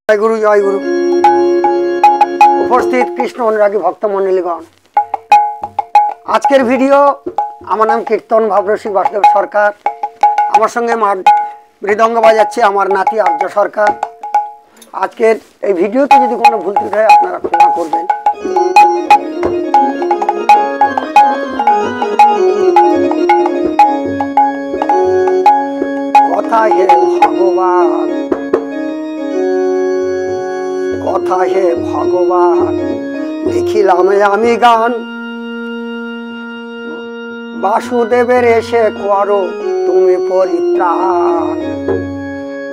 জয় গুরু জয় গুরু। উপস্থিত কৃষ্ণ অনুরাগী ভক্তমণ্ডলীগণ, আজকের ভিডিও, আমার নাম কীর্তন ভাবরসিক বাসুদেব সরকার। আমার সঙ্গে মৃদঙ্গ বাজাচ্ছে আমার নাতি আর্য সরকার। আজকের এই ভিডিওতে যদি কোনো ভুল ত্রুটি হয় আপনারা ক্ষমা করবেন। কথা হে ভগবান, কথা হে ভগবান, লিখিলাম আমি গান। বাসুদেবের এসে করো তুমি পরিত্রাণ,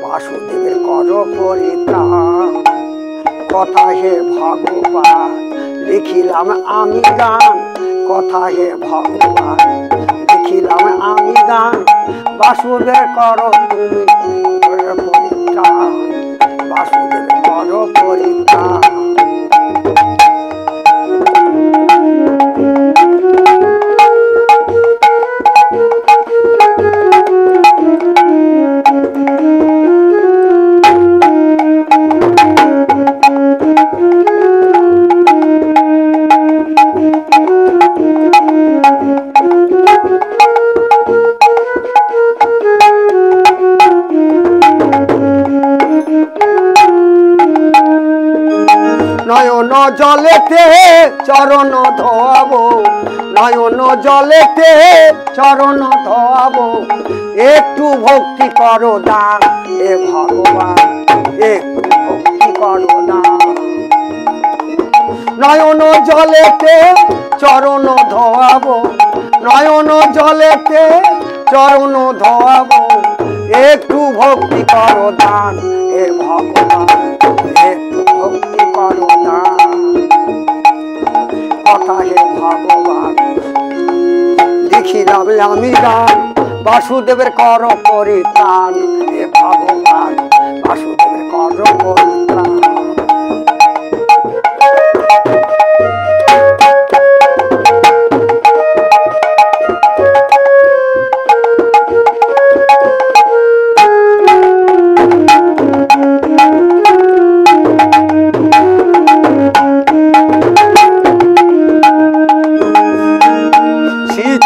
বাসুদেবের করো পরিত্রাণ। কথা হে ভগবান, লিখিলাম আমি গান। কথা হে ভগবান, লিখিলাম আমি গান। বাসুদেব করো তুমি পরিত্রাণ, বাসুদেব করো পরিত্রাণ। নয়ন জলেতে চরণ ধোয়াবো, নয়ন জলেতে চরণ ধোয়াবো। একটু ভক্তি করো দান এ ভগবান, একটু ভক্তি করো দান। নয়ন জলেতে চরণ ধোয়াবো, নয়ন জলেতে চরণ ধোয়াবো। একটু ভক্তি করো দান হে ভগবান, একটু ভক্তি করো দান। কথা হে ভগবান, লিখিলাম আমি গান। বাসুদেবের কর পরিত্রাণ হে ভগবান, বাসুদেবের কর পরিত্রাণ।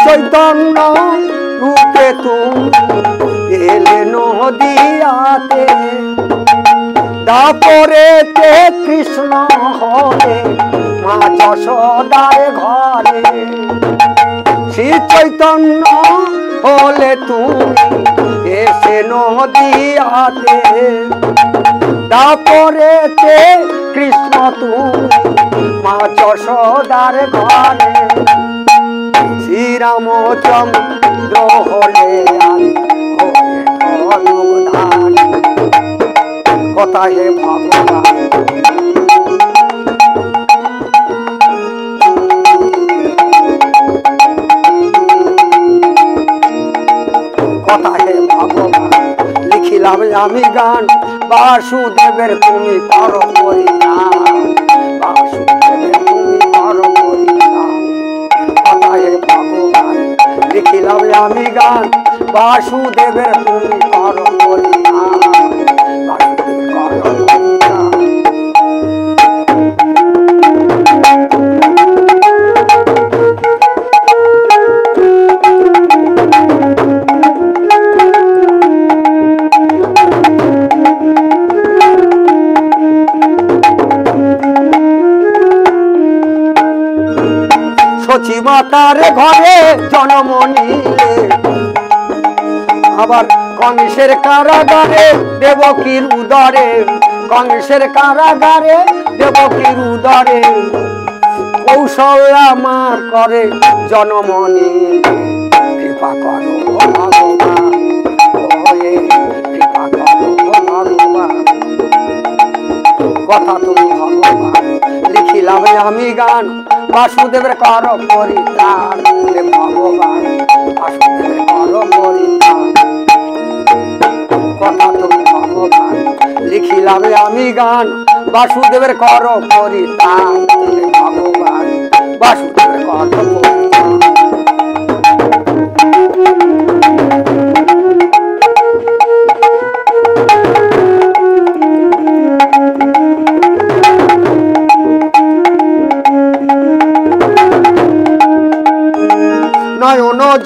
চৈতন্য রূপে তুমি এলে নদিয়াতে, দাপরেতে কৃষ্ণ হলে মা যশোদার ঘরে। শ্রী চৈতন্য হলে তুমি এসে নদিয়াতে, দাপরেতে কৃষ্ণ তুমি মা যশোদার ঘরে। শ্রীরামচন্দ্র হলে ধনুধান। কথা হে ভগবান, কথা হে ভগবান, লিখিলাম আমি গান। বাসুদেবের তুমি করো পরিত্রাণ, বাসুদেবের তুমি করো পরিত্রাণ। কথা হে ভগবান, লিখিলাম আমি গান। বাসুদেবের তুমি করো পরিত্রাণ, বাসুদেবের করো পরিত্রাণ। সচি মাতার ঘরে জন্ম নিলে, আবার কংসের কারাগারে দেবকীর উদরে, কংসের কারাগারে দেবকীর উদরে। কৌশল্যা মার করে জন্ম নিলে, কৃপা করো ভগবান, কৃপা করো ভগবান। কথা তুমি ভগবান, লিখিলাম আমি গান। বাসুদেবের কর পরিত্রাণ হে ভগবান, বাসুদেবের কর পরিত্রাণ। কথা তুমি ভগবান, লিখিলাম আমি গান। বাসুদেবের কর পরিত্রাণ হে ভগবান, বাসুদেবের কর পরিত্রাণ।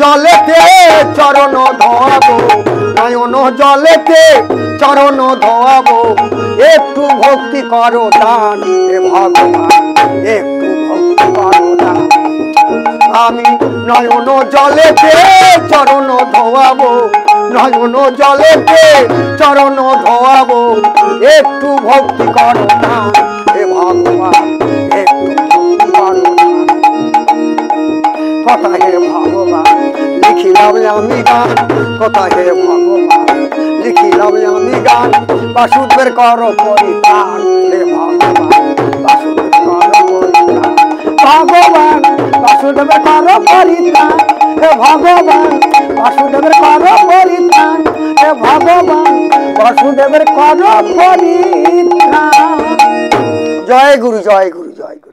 জলেতে চরণ ধোয়াবো, নয়ন জলেতে চরণ ধোয়াবো, একটু ভক্তি করো দান হে ভগবান, একটু ভক্তি করো দান। আমি নয়ন জলেতে চরণ ধোয়াবো, নয়ন জলেতে চরণ ধোয়াবো, একটু ভক্তি করো দান হে ভগবান, একটু ভক্তি করো দান। কথা হে ভগবান লিখিলাম আমি গান, কথা হে ভগবান লিখিলাম আমি গান, বাসুদেবের করো পরিত্রাণ হে ভগবান, বাসুদেবের করো পরিত্রাণ। ভগবান বাসুদেবের করো পরিত্রাণ হে ভগবান, বাসুদেবের করো পরিত্রাণ হে ভগবান, বাসুদেবের করো পরিত্রাণ। জয় গুরু, জয় গুরু, জয় গুরু।